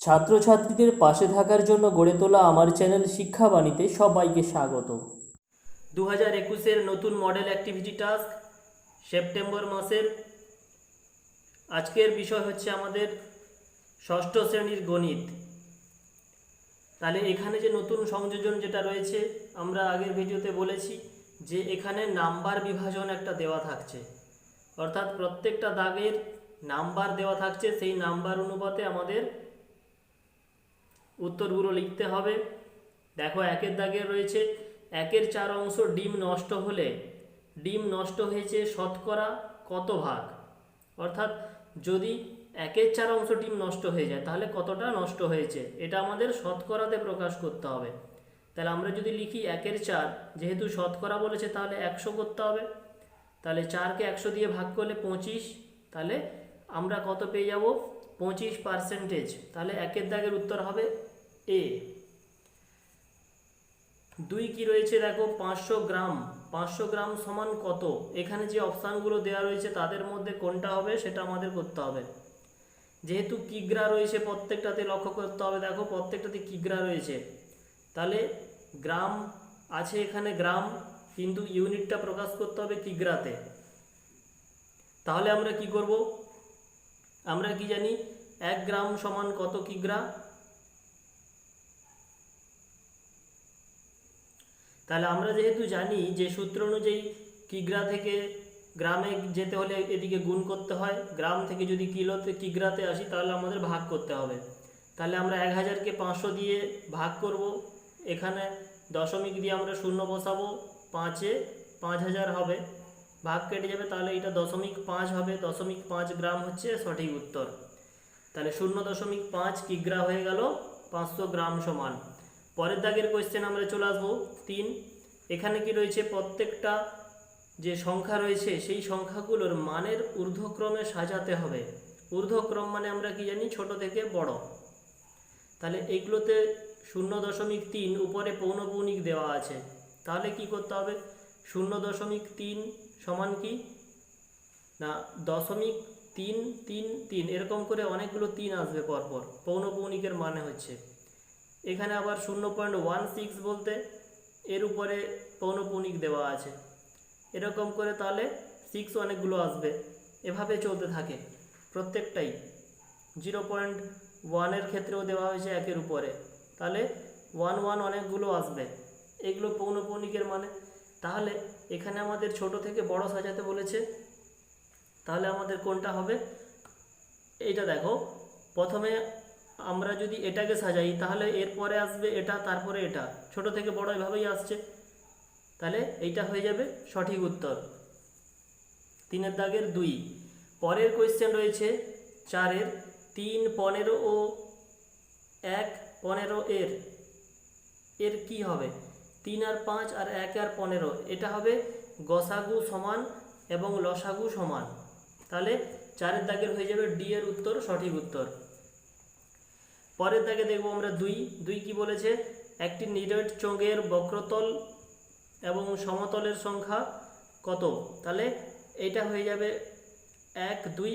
ছাত্রছাত্রীদের পাশে থাকার জন্য গড়ে তোলা আমার চ্যানেল শিক্ষাবাণীতে সবাইকে স্বাগত। 2021-এর নতুন মডেল অ্যাক্টিভিটি টাস্ক সেপ্টেম্বর মাসের। আজকের বিষয় হচ্ছে আমাদের ষষ্ঠ শ্রেণীর গণিত। তাহলে এখানে যে নতুন সংযোজন যেটা রয়েছে, আমরা আগের ভিডিওতে বলেছি যে এখানে নাম্বার বিভাজন একটা দেওয়া থাকছে, অর্থাৎ প্রত্যেকটা দাগের নাম্বার দেওয়া থাকছে, সেই নাম্বার অনুপাতে আমাদের উত্তরগুলো লিখতে হবে। দেখো, একের দাগে রয়েছে 1/4 অংশ ডিম নষ্ট হলে ডিম নষ্ট হয়েছে শতকরা কত ভাগ, অর্থাৎ যদি 1/4 অংশ ডিম নষ্ট হয়ে যায় তাহলে কতটা নষ্ট হয়েছে, এটা আমাদের শতকরাতে প্রকাশ করতে হবে। তাহলে আমরা যদি লিখি 1/4, যেহেতু শতকরা বলেছে তাহলে 100 করতে হবে। তাহলে 4কে 100 দিয়ে ভাগ করলে 25, তাহলে আমরা কত পেয়ে যাব, 25%। তাহলে একের দাগের উত্তর হবে এ। 2 কি রয়েছে দেখো, 500 গ্রাম। 500 গ্রাম সমান কত, এখানে যে অপশানগুলো দেওয়া রয়েছে তাদের মধ্যে কোনটা হবে সেটা আমাদের করতে হবে। যেহেতু কিগ্রা রয়েছে প্রত্যেকটাতে, লক্ষ্য করতে হবে, দেখো প্রত্যেকটাতে কিগ্রা রয়েছে, তাহলে গ্রাম আছে এখানে গ্রাম, কিন্তু ইউনিটটা প্রকাশ করতে হবে কিগ্রাতে। তাহলে আমরা কি করব, আমরা কি জানি 1 গ্রাম সমান কত কিগ্রা। তাহলে আমরা যেহেতু জানি যে সূত্র অনুযায়ী কিগ্রা থেকে গ্রামে যেতে হলে এদিকে গুণ করতে হয়, গ্রাম থেকে যদি কিগ্রাতে আসি তাহলে আমাদের ভাগ করতে হবে। তাহলে আমরা 1000কে 500 দিয়ে ভাগ করব, এখানে দশমিক দিয়ে আমরা শূন্য বসাবো, 5-এ 5000 হবে, ভাগ কেটে যাবে, তাহলে এটা 0.5 হবে। 0.5 গ্রাম হচ্ছে সঠিক উত্তর। তাহলে 0.5 কিগ্রা হয়ে গেল 500 গ্রাম সমান। পরের দাগের কোয়েশ্চেন আমরা চলে আসবো 3। এখানে কি রয়েছে, প্রত্যেকটা যে সংখ্যা রয়েছে সেই সংখ্যাগুলোর মানের ঊর্ধ্বক্রমে সাজাতে হবে। ঊর্ধ্বক্রম মানে আমরা কি জানি, ছোট থেকে বড়। তাহলে এইগুলোতে 0.3 উপরে পৌনঃপুনিক দেওয়া আছে, তাহলে কি করতে হবে, 0.3 সমান কি না 0.333, এরকম করে অনেকগুলো 3 আসবে পরপর, পৌনঃপুনিকের মানে হচ্ছে। এখানে আবার 0.16 বলতে এর উপরে পৌনঃপুনিক দেওয়া আছে, এরকম করে তাহলে 6 অনেকগুলো আসবে, এভাবে চলতে থাকে প্রত্যেকটাই। 0.1 ক্ষেত্রেও দেওয়া হয়েছে 1-এর উপরে, তাহলে 1 অনেকগুলো আসবে, এগুলো পৌনঃপুনিকের মানে। তাহলে এখানে আমাদের ছোট থেকে বড় সাজাতে বলেছে, তাহলে আমাদের কোনটা হবে, এইটা দেখো, প্রথমে আমরা যদি এটাকে সাজাই তাহলে এরপরে আসবে এটা, তারপরে এটা, ছোট থেকে বড় এভাবেই আসছে, তাহলে এইটা হয়ে যাবে সঠিক উত্তর। 3-এর দাগের 2। পরের কোয়েশ্চেন রয়েছে 4-এর 3, 15 ও 1, 15 এর কি হবে, 3 আর 5 আর 1 আর 15, এটা হবে গসাগু সমান এবং লসাগু সমান। তাহলে 4-এর দাগের হয়ে যাবে ডি এর উত্তর সঠিক উত্তর। পরের দাগে দেখব আমরা 2 কি বলেছে, একটি নিরেট চোঙের বক্রতল এবং সমতলের সংখ্যা কত, তাহলে এটা হয়ে যাবে 1, 2।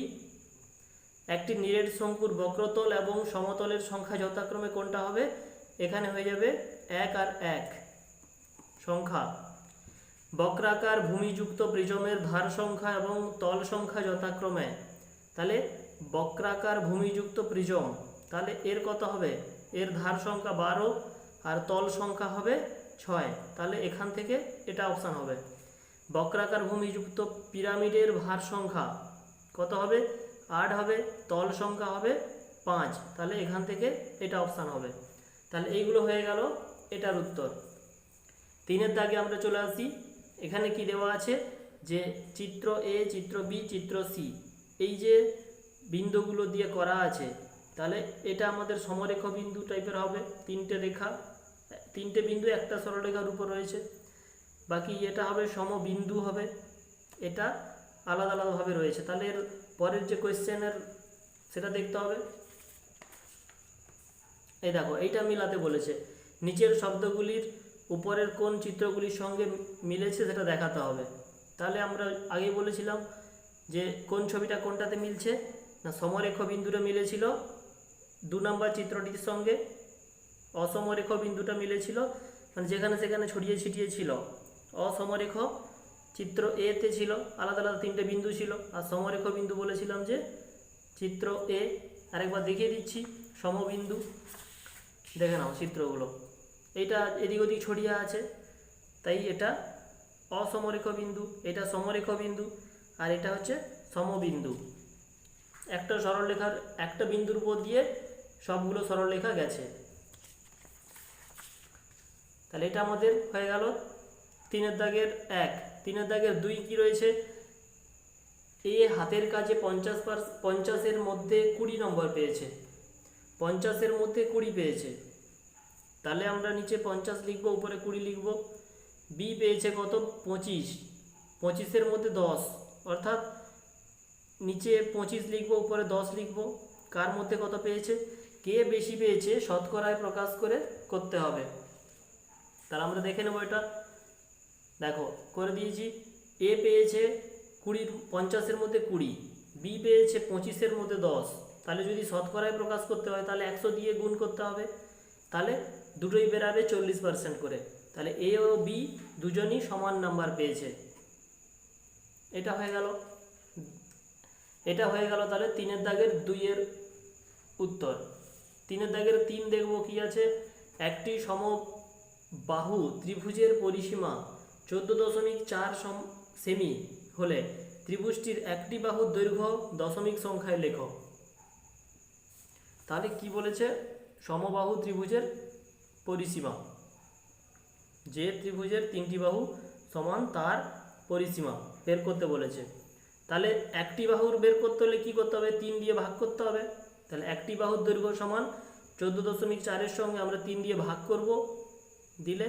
একটি নিরেট শঙ্কুর বক্রতল এবং সমতলের সংখ্যা যথাক্রমে কোনটা হবে, এখানে হয়ে যাবে 1 আর 1 সংখ্যা। বক্রাকার ভূমিযুক্ত প্রিজমের ধার সংখ্যা এবং তল সংখ্যা যথাক্রমে, তাহলে বক্রাকার ভূমিযুক্ত প্রিজম, তাহলে এর কত হবে, এর ধার সংখ্যা 12 আর তল সংখ্যা হবে 6, তাহলে এখান থেকে এটা অপশান হবে। বক্রাকার ভূমিযুক্ত পিরামিডের ভার সংখ্যা কত হবে, 8 হবে, তল সংখ্যা হবে 5, তাহলে এখান থেকে এটা অপশান হবে। তাহলে এইগুলো হয়ে গেল এটার উত্তর। 3-এর দাগে আমরা চলে আসি, এখানে কি দেওয়া আছে যে চিত্র এ, চিত্র বি, চিত্র সি, এই যে বিন্দুগুলো দিয়ে করা আছে, তাহলে এটা আমাদের সমরেখ বিন্দু টাইপের হবে, 3টে রেখা, 3টে বিন্দু একটা সরলরেখার উপর রয়েছে। বাকি এটা হবে সমবিন্দু হবে, এটা আলাদা আলাদাভাবে রয়েছে। তাহলে এর পরের যে কোয়েশ্চেনের সেটা দেখতে হবে। এই দেখো, এইটা মিলাতে বলেছে, নিচের শব্দগুলির উপরের কোন চিত্রগুলির সঙ্গে মিলেছে সেটা দেখাতে হবে। তাহলে আমরা আগে বলেছিলাম যে কোন ছবিটা কোনটাতে মিলছে না, সমরেখ বিন্দুটা মিলেছিল 2 নম্বর চিত্রটির সঙ্গে অসমরেখ বিন্দুটা মিলেছিল, মানে যেখানে সেখানে ছড়িয়ে ছিটিয়ে ছিল। অসমরেখ চিত্র এতে ছিল আলাদা আলাদা 3টে বিন্দু ছিল, আর সমরেখ বিন্দু বলেছিলাম যে চিত্র এ। আরেকবার দেখিয়ে দিচ্ছি সমবিন্দু, দেখে নাও চিত্রগুলো। এইটা এদিক ওদিক ছড়িয়ে আছে, তাই এটা অসমরেখ বিন্দু, এটা সমরেখ বিন্দু, আর এটা হচ্ছে সমবিন্দু। একটা সরলরেখার একটা বিন্দুর উপর দিয়ে সবগুলো সরলরেখা গেছে। তাহলে এটা আমাদের হয়ে গেল 3 দাগের 1। 3 দাগের 2 কি রয়েছে? এ হাতের কাজে 50-এর মধ্যে 20 নম্বর পেয়েছে, 50-এর মধ্যে 20 পেয়েছে। তাহলে আমরা নিচে 50 লিখবো, উপরে 20 লিখবো। বি পেয়েছে কত? 25, 25-এর মধ্যে 10, অর্থাৎ নিচে 25 লিখবো, উপরে 10 লিখবো। কার মধ্যে কত পেয়েছে? কে বেশি পেয়েছে শতকরায় প্রকাশ করে করতে হবে। তাহলে আমরা দেখে নেবো এটা। দেখো করে দিয়েছি। এ পেয়েছে 50-এর মধ্যে 20, বি পেয়েছে 25-এর মধ্যে 10। তাহলে যদি শতকরায় প্রকাশ করতে হয় তাহলে 100 দিয়ে গুণ করতে হবে, তাহলে দুটোই বেরাবে 40% করে। তাহলে এ ও বি দুজনই সমান নাম্বার পেয়েছে। এটা হয়ে গেল, এটা হয়ে গেল। তাহলে 3 দাগের 2-এর উত্তর। 3 দাগের 3 দেখবো কি আছে। একটি সমবাহু ত্রিভুজের পরিসীমা 14.4 সেমি হলে ত্রিভুজটির একটি বাহুর দৈর্ঘ্য দশমিক সংখ্যায় লেখো। তাহলে কি বলেছে? সমবাহু ত্রিভুজের পরিসীমা, যে ত্রিভুজের 3টি বাহু সমান তার পরিসীমা বের করতে বলেছে। তাহলে একটি বাহুর বের করতে হলে কি করতে হবে? 3 দিয়ে ভাগ করতে হবে। তাহলে একটি বাহুর দৈর্ঘ্য সমান 14.4-এর সঙ্গে আমরা 3 দিয়ে ভাগ করব। দিলে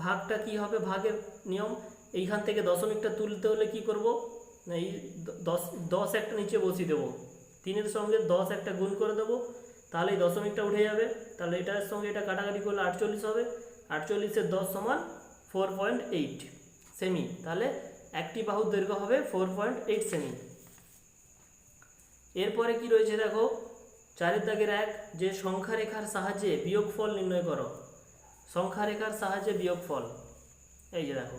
ভাগটা কি হবে? ভাগের নিয়ম, এইখান থেকে দশমিকটা তুলতে হলে কি করব? এই 10 একটা নিচে বসিয়ে দেবো, 3-এর সঙ্গে 10 একটা গুণ করে দেবো, তাহলে এই দশমিকটা উঠে যাবে। তাহলে এটার সঙ্গে এটা কাটাকাটি করলে 48 হবে। 48-এর 10 সমান 4.8 সেমি। তাহলে একটি বাহুর দৈর্ঘ্য হবে 4.8 সেমি। এরপরে কি রয়েছে দেখো, 4 দাগের 1, যে সংখ্যা রেখার সাহায্যে বিয়োগফল নির্ণয় করো। সংখ্যা রেখার সাহায্যে বিয়োগফল, এই যে দেখো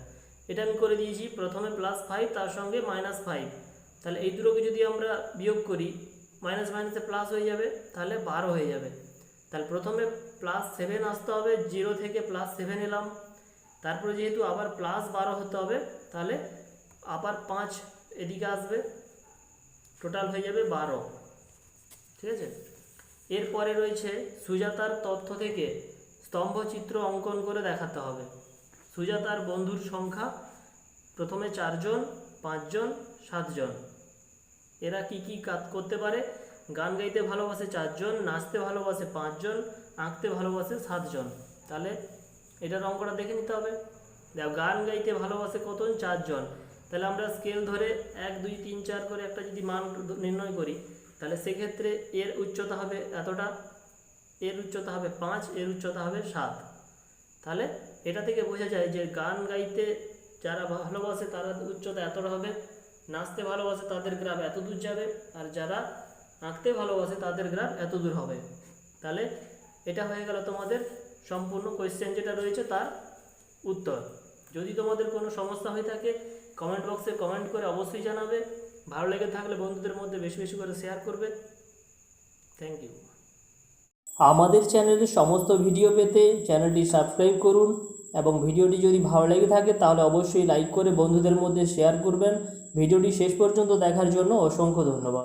এটা আমি করে দিয়েছি। প্রথমে +5 তার সঙ্গে -5। তাহলে এই দুটোকে যদি আমরা বিয়োগ করি, মাইনাস মাইনাসে প্লাস হয়ে যাবে, তাহলে 12 হয়ে যাবে। তাহলে প্রথমে +7 আসতে হবে, 0 থেকে +7 এলাম। তারপরে যেহেতু আবার +12 হতে হবে, তাহলে আবার 5 এদিকে আসবে, টোটাল হয়ে যাবে 12। ঠিক আছে। এরপরে রয়েছে সুজাতার তথ্য থেকে স্তম্ভচিত্র অঙ্কন করে দেখাতে হবে। সুজাতার বন্ধুর সংখ্যা প্রথমে 4 জন, 5 জন, 7 জন। এরা কি কি কাজ করতে পারে? গান গাইতে ভালোবাসে 4 জন, নাচতে ভালোবাসে 5 জন, আঁকতে ভালোবাসে 7 জন। তাহলে এটার অঙ্কটা দেখে নিতে হবে। দেখো গান গাইতে ভালোবাসে কতজন? 4 জন। তাহলে আমরা স্কেল ধরে 1 2 3 4 করে একটা যদি মান নির্ণয় করি, তাহলে সেক্ষেত্রে এর উচ্চতা হবে এতটা, এর উচ্চতা হবে 5, এর উচ্চতা হবে 7। তাহলে এটা থেকে বোঝা যায় যে গান গাইতে যারা ভালোবাসে তারা উচ্চতা এতটা হবে, নাচতে ভালোবাসে তাদের গ্রাফ এত দূর যাবে, আর যারা আঁকতে ভালোবাসে তাদের গ্রাফ এত দূর হবে। তাহলে এটা হয়ে গেল তোমাদের সম্পূর্ণ কোয়েশ্চেন যেটা রয়েছে তার উত্তর। যদি তোমাদের কোনো সমস্যা হয়ে থাকে কমেন্ট বক্সে কমেন্ট করে অবশ্যই জানাবে। ভালো লেগে থাকলে বন্ধুদের মধ্যে বেশি বেশি করে শেয়ার করবে। Thank you. আমাদের চ্যানেলের সমস্ত ভিডিও পেতে চ্যানেলটি সাবস্ক্রাইব করুন, এবং ভিডিওটি যদি ভালো লেগে থাকে তাহলে অবশ্যই লাইক করে বন্ধুদের মধ্যে শেয়ার করবেন। ভিডিওটি শেষ পর্যন্ত দেখার জন্য অসংখ্য ধন্যবাদ।